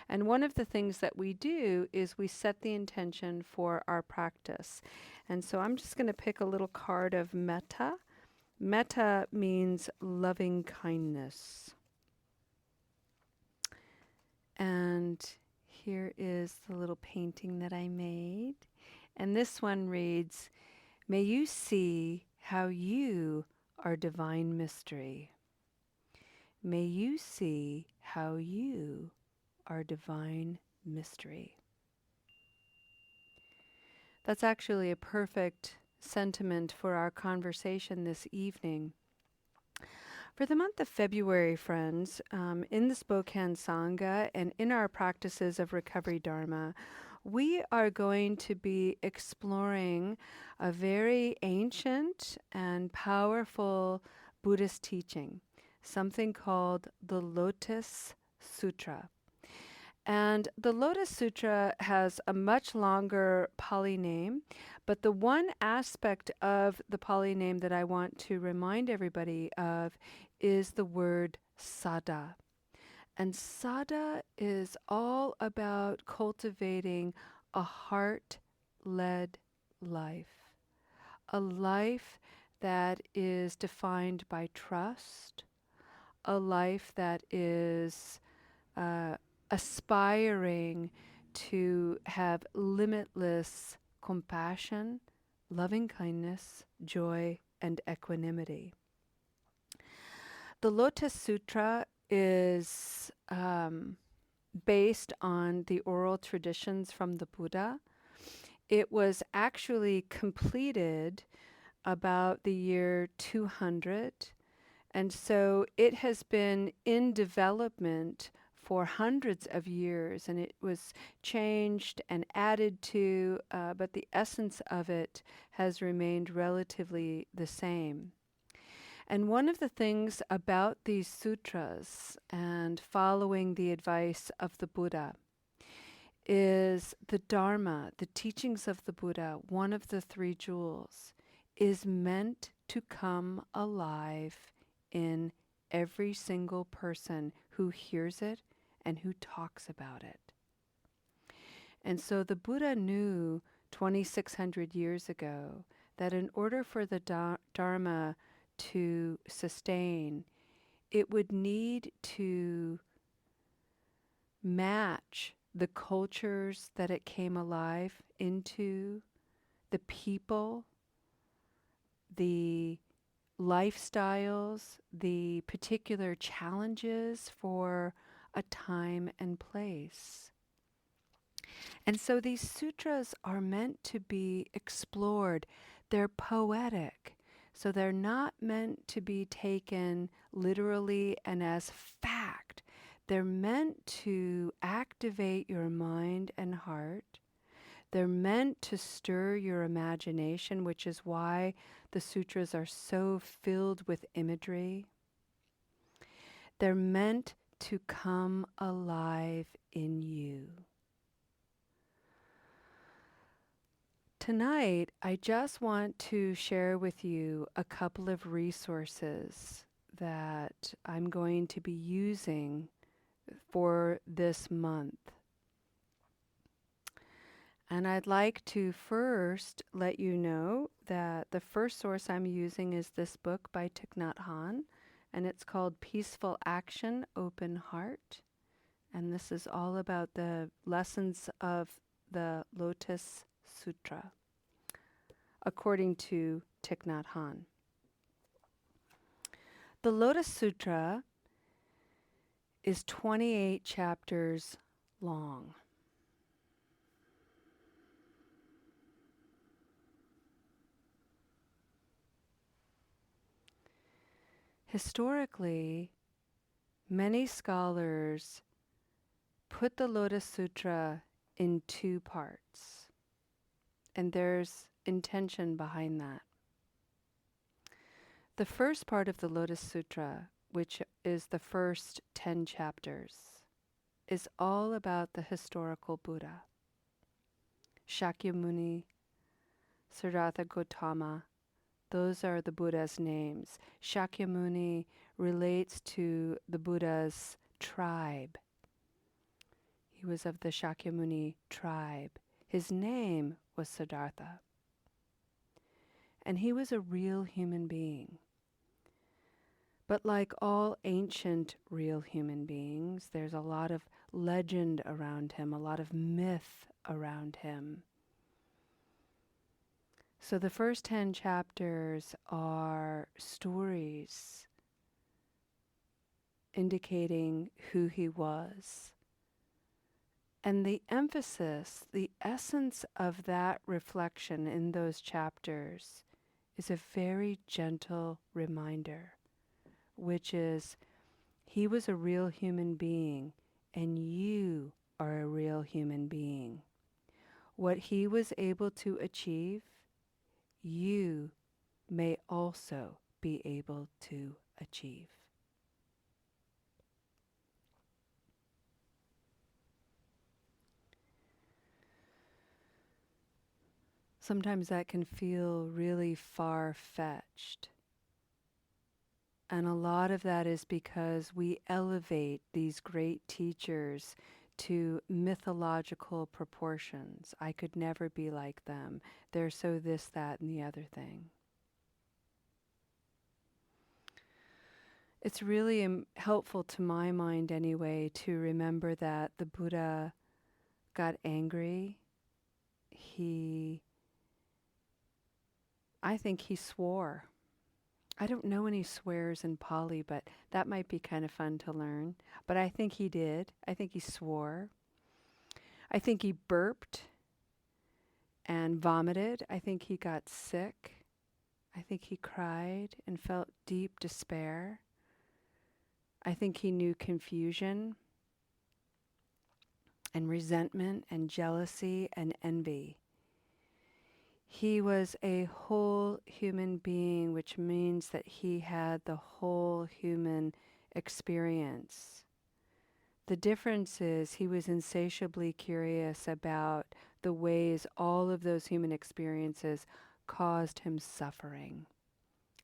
And one of the things that we do is we set the intention for our practice. And so I'm just going to pick a little card of metta. Metta means loving kindness. And here is the little painting that I made. And this one reads, "May you see how you are divine mystery. May you see how you are divine mystery." That's actually a perfect sentiment for our conversation this evening. For the month of February, friends, in the Spokane Sangha and in our practices of Recovery Dharma, we are going to be exploring a very ancient and powerful Buddhist teaching, something called the Lotus Sutra. And the Lotus Sutra has a much longer Pali name, but the one aspect of the Pali name that I want to remind everybody of is the word sada. And sada is all about cultivating a heart-led life, a life that is defined by trust, a life that is aspiring to have limitless compassion, loving kindness, joy, and equanimity. The Lotus Sutra is based on the oral traditions from the Buddha. It was actually completed about the year 200, and so it has been in development for hundreds of years, and it was changed and added to, but the essence of it has remained relatively the same. And one of the things about these sutras and following the advice of the Buddha is the Dharma, the teachings of the Buddha, one of the three jewels, is meant to come alive in every single person who hears it and who talks about it. And so the Buddha knew 2,600 years ago that in order for the Dharma to sustain, it would need to match the cultures that it came alive into, the people, the lifestyles, the particular challenges for a time and place. And so these sutras are meant to be explored. They're poetic. So they're not meant to be taken literally and as fact. They're meant to activate your mind and heart. They're meant to stir your imagination, which is why the sutras are so filled with imagery. They're meant to come alive in you. Tonight, I just want to share with you a couple of resources that I'm going to be using for this month. And I'd like to first let you know that the first source I'm using is this book by Thich Nhat Hanh, and it's called Peaceful Action, Open Heart. And this is all about the lessons of the Lotus Sutra, according to Thich Nhat Hanh. The Lotus Sutra is 28 chapters long. Historically, many scholars put the Lotus Sutra in two parts, and there's intention behind that. The first part of the Lotus Sutra, which is the first 10 chapters, is all about the historical Buddha. Shakyamuni, Siddhartha Gautama, those are the Buddha's names. Shakyamuni relates to the Buddha's tribe. He was of the Shakyamuni tribe. His name was Siddhartha. And he was a real human being. But like all ancient real human beings, there's a lot of legend around him, a lot of myth around him. So the first 10 chapters are stories indicating who he was. And the emphasis, the essence of that reflection in those chapters is a very gentle reminder, which is he was a real human being and you are a real human being. What he was able to achieve, you may also be able to achieve. Sometimes that can feel really far-fetched. And a lot of that is because we elevate these great teachers to mythological proportions. I could never be like them. They're so this, that, and the other thing. It's really helpful to my mind anyway to remember that the Buddha got angry. I think he swore. I don't know any swears in Pali, but that might be kind of fun to learn. But I think he did. I think he swore. I think he burped and vomited. I think he got sick. I think he cried and felt deep despair. I think he knew confusion and resentment and jealousy and envy. He was a whole human being, which means that he had the whole human experience. The difference is he was insatiably curious about the ways all of those human experiences caused him suffering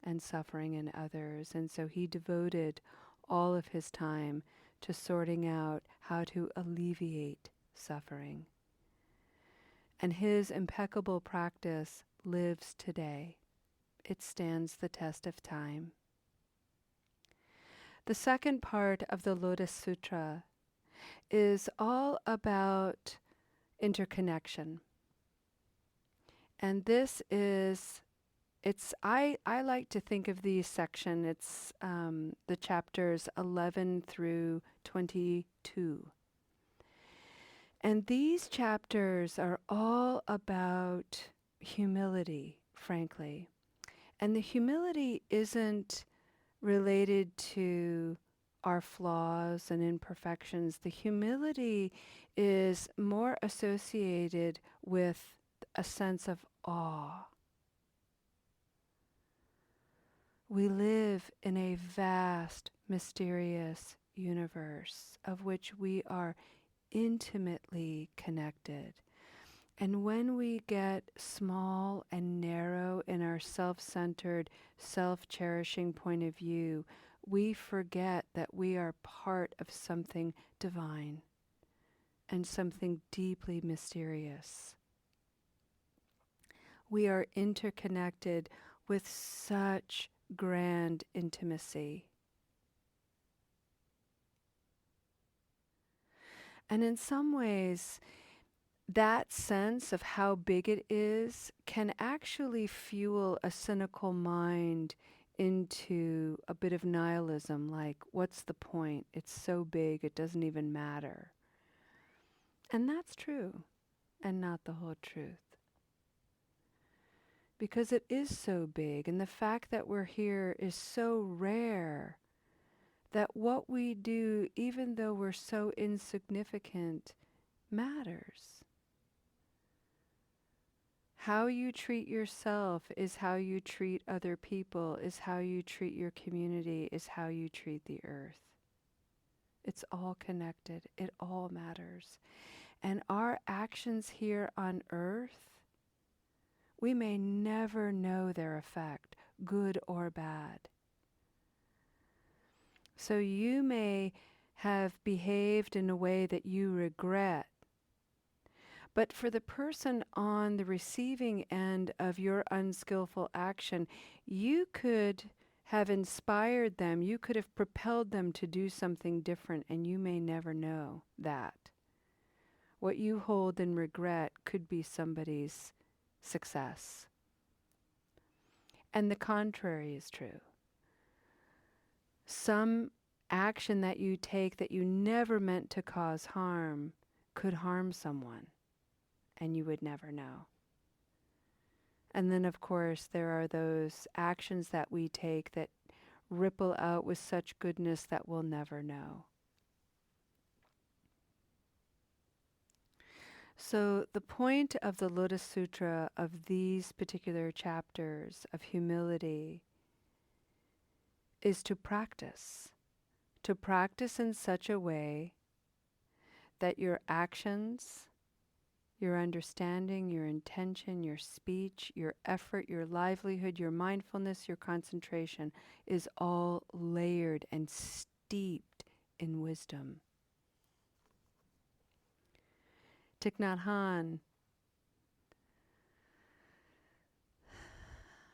and suffering in others. And so he devoted all of his time to sorting out how to alleviate suffering. And his impeccable practice lives today. It stands the test of time. The second part of the Lotus Sutra is all about interconnection. And this is, I like to think of these sections, it's the chapters 11 through 22. And these chapters are all about humility, frankly. And the humility isn't related to our flaws and imperfections. The humility is more associated with a sense of awe. We live in a vast, mysterious universe of which we are intimately connected. And when we get small and narrow in our self-centered, self-cherishing point of view, we forget that we are part of something divine and something deeply mysterious. We are interconnected with such grand intimacy. And in some ways, that sense of how big it is can actually fuel a cynical mind into a bit of nihilism, like, what's the point? It's so big, it doesn't even matter. And that's true, and not the whole truth. Because it is so big, and the fact that we're here is so rare that what we do, even though we're so insignificant, matters. How you treat yourself is how you treat other people, is how you treat your community, is how you treat the earth. It's all connected. It all matters. And our actions here on earth, we may never know their effect, good or bad. So you may have behaved in a way that you regret. But for the person on the receiving end of your unskillful action, you could have inspired them, you could have propelled them to do something different, and you may never know that. What you hold in regret could be somebody's success. And the contrary is true. Some action that you take that you never meant to cause harm could harm someone, and you would never know. And then, of course, there are those actions that we take that ripple out with such goodness that we'll never know. So the point of the Lotus Sutra, of these particular chapters of humility, is to practice in such a way that your actions, your understanding, your intention, your speech, your effort, your livelihood, your mindfulness, your concentration is all layered and steeped in wisdom. Thich Nhat Hanh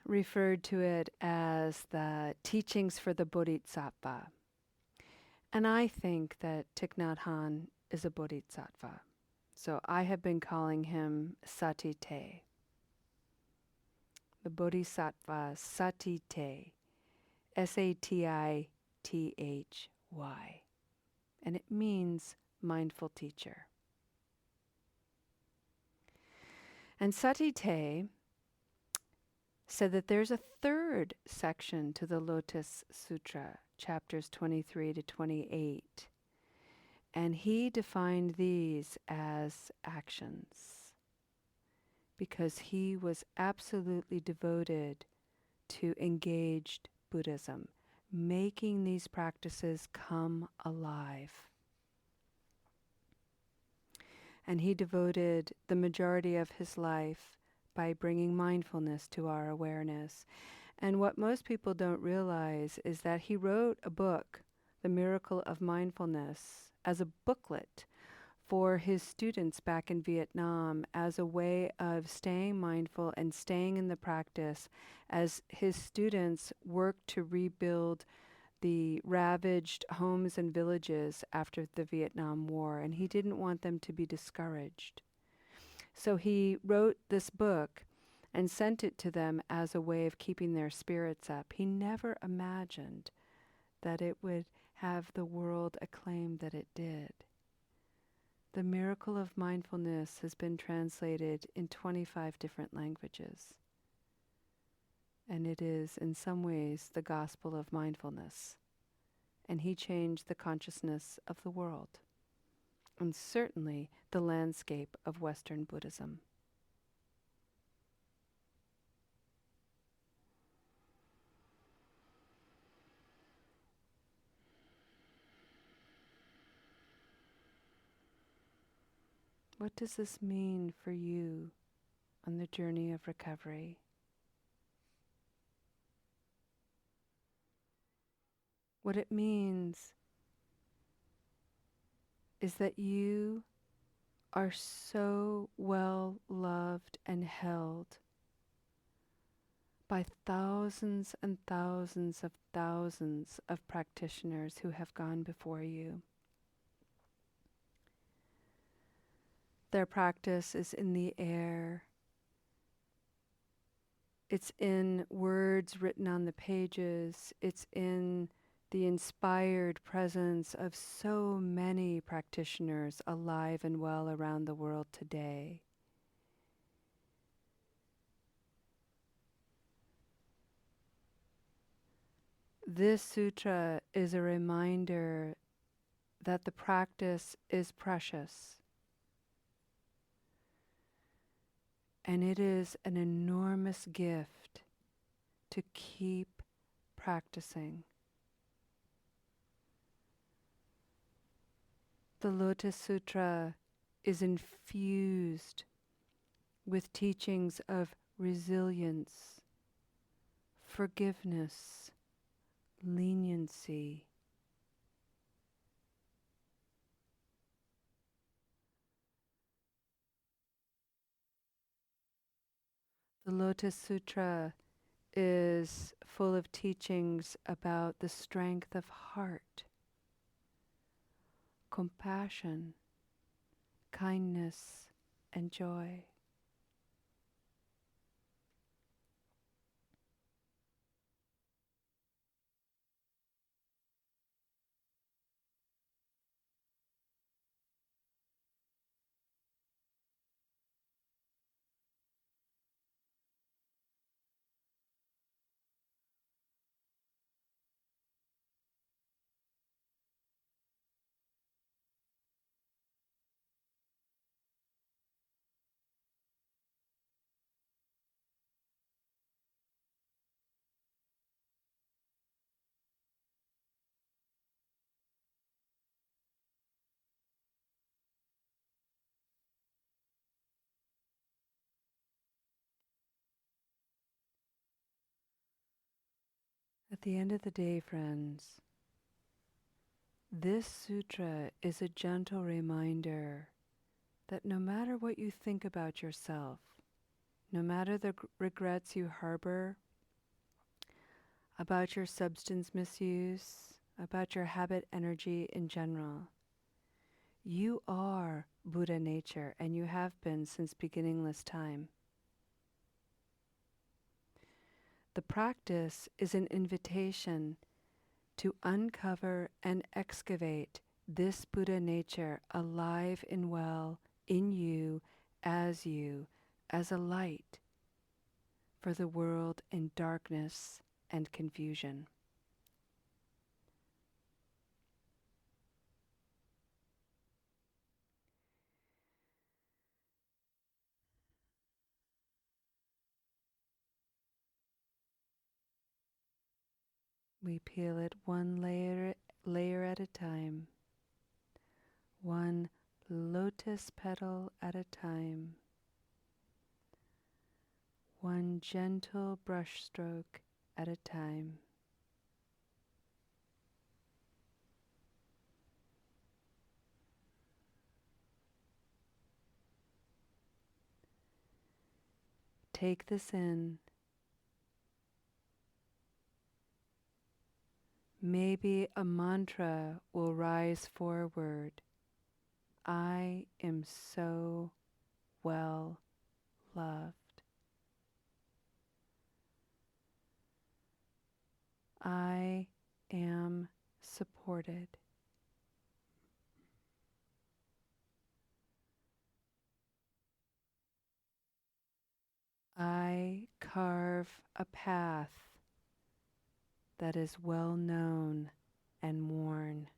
referred to it as the teachings for the Bodhisattva. And I think that Thich Nhat Hanh is a Bodhisattva. So I have been calling him Sati Te. The Bodhisattva Sati Te, Satithy. And it means mindful teacher. And Sati Te said that there's a third section to the Lotus Sutra, chapters 23 to 28. And he defined these as actions because he was absolutely devoted to engaged Buddhism, making these practices come alive. And he devoted the majority of his life by bringing mindfulness to our awareness. And what most people don't realize is that he wrote a book, The Miracle of Mindfulness, as a booklet for his students back in Vietnam as a way of staying mindful and staying in the practice as his students worked to rebuild the ravaged homes and villages after the Vietnam War, and he didn't want them to be discouraged. So he wrote this book and sent it to them as a way of keeping their spirits up. He never imagined that it would have the world acclaim that it did. The Miracle of Mindfulness has been translated in 25 different languages. And it is, in some ways, the gospel of mindfulness. And he changed the consciousness of the world, and certainly the landscape of Western Buddhism. What does this mean for you on the journey of recovery? What it means is that you are so well loved and held by thousands and thousands of practitioners who have gone before you. Their practice is in the air. It's in words written on the pages. It's in the inspired presence of so many practitioners alive and well around the world today. This sutra is a reminder that the practice is precious. And it is an enormous gift to keep practicing. The Lotus Sutra is infused with teachings of resilience, forgiveness, leniency, The Lotus Sutra is full of teachings about the strength of heart, compassion, kindness, and joy. At the end of the day, friends, this sutra is a gentle reminder that no matter what you think about yourself, no matter the regrets you harbor about your substance misuse, about your habit energy in general, you are Buddha nature, and you have been since beginningless time. The practice is an invitation to uncover and excavate this Buddha nature alive and well in you, as a light for the world in darkness and confusion. We peel it one layer at a time, one lotus petal at a time, one gentle brushstroke at a time. Take this in. Maybe a mantra will rise forward. I am so well loved. I am supported. I carve a path that is well known and worn.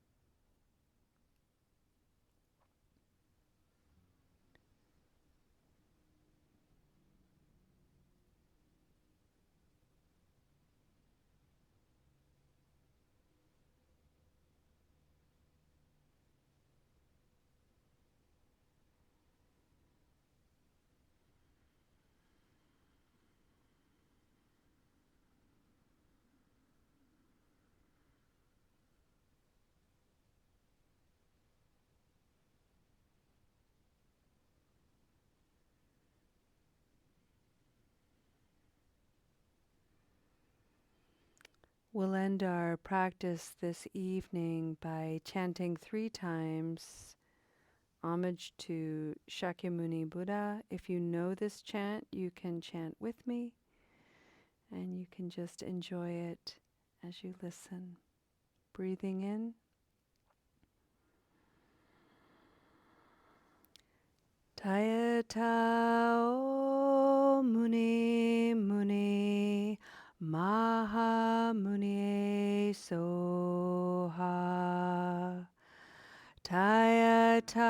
We'll end our practice this evening by chanting 3 times homage to Shakyamuni Buddha. If you know this chant, you can chant with me, and you can just enjoy it as you listen. Breathing in. Tayatao Muni Muni Maha Muni Soha. Tayatao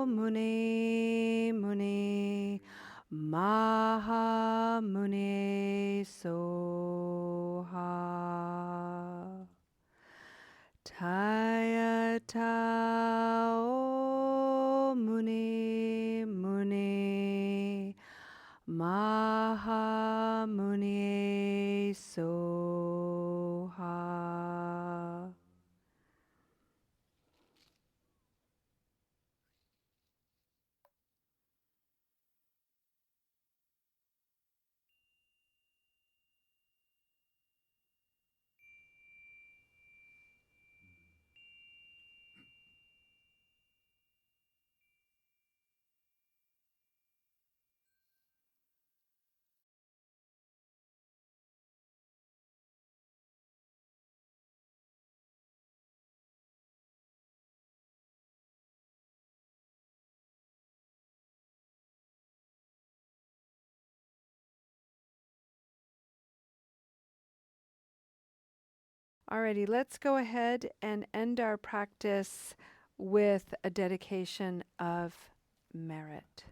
Muni Muni Maha Muni Soha. Tayatao Muni Muni Maha Muni Soha. Alrighty, let's go ahead and end our practice with a dedication of merit.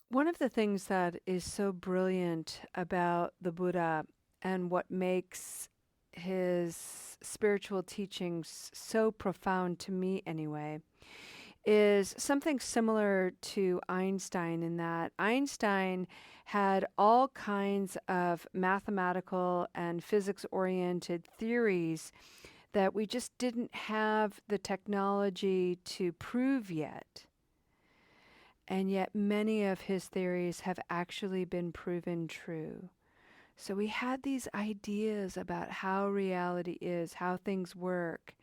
One of the things that is so brilliant about the Buddha and what makes his spiritual teachings so profound to me anyway is something similar to Einstein, in that Einstein had all kinds of mathematical and physics oriented theories that we just didn't have the technology to prove yet. And yet, many of his theories have actually been proven true. So, we had these ideas about how reality is, how things work,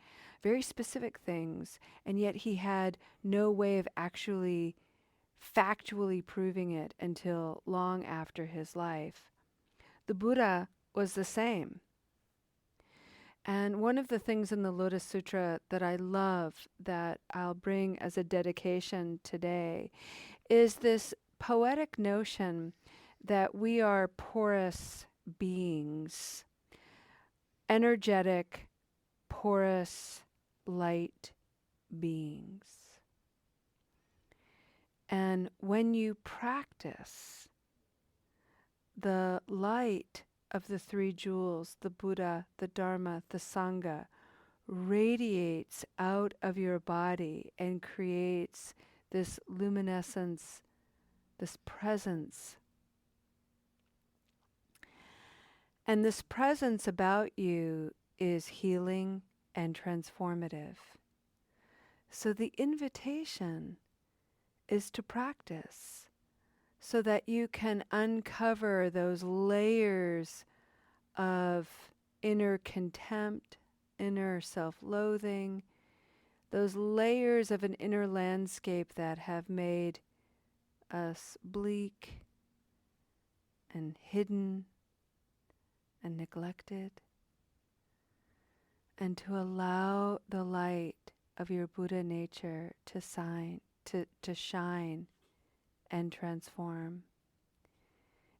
very specific things, and yet he had no way of actually factually proving it until long after his life. The Buddha was the same. And one of the things in the Lotus Sutra that I love, that I'll bring as a dedication today, is this poetic notion that we are porous beings, energetic, porous, light beings. And when you practice, the light of the three jewels, the Buddha, the Dharma, the Sangha, radiates out of your body and creates this luminescence, this presence. And this presence about you is healing and transformative. So the invitation is to practice so that you can uncover those layers of inner contempt, inner self-loathing, those layers of an inner landscape that have made us bleak and hidden and neglected, and to allow the light of your Buddha nature to shine and transform.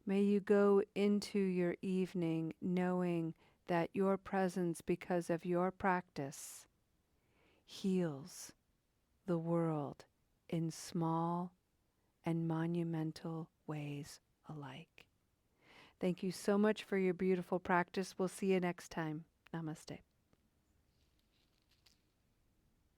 May you go into your evening knowing that your presence, because of your practice, heals the world in small and monumental ways alike. Thank you so much for your beautiful practice. We'll see you next time. Namaste.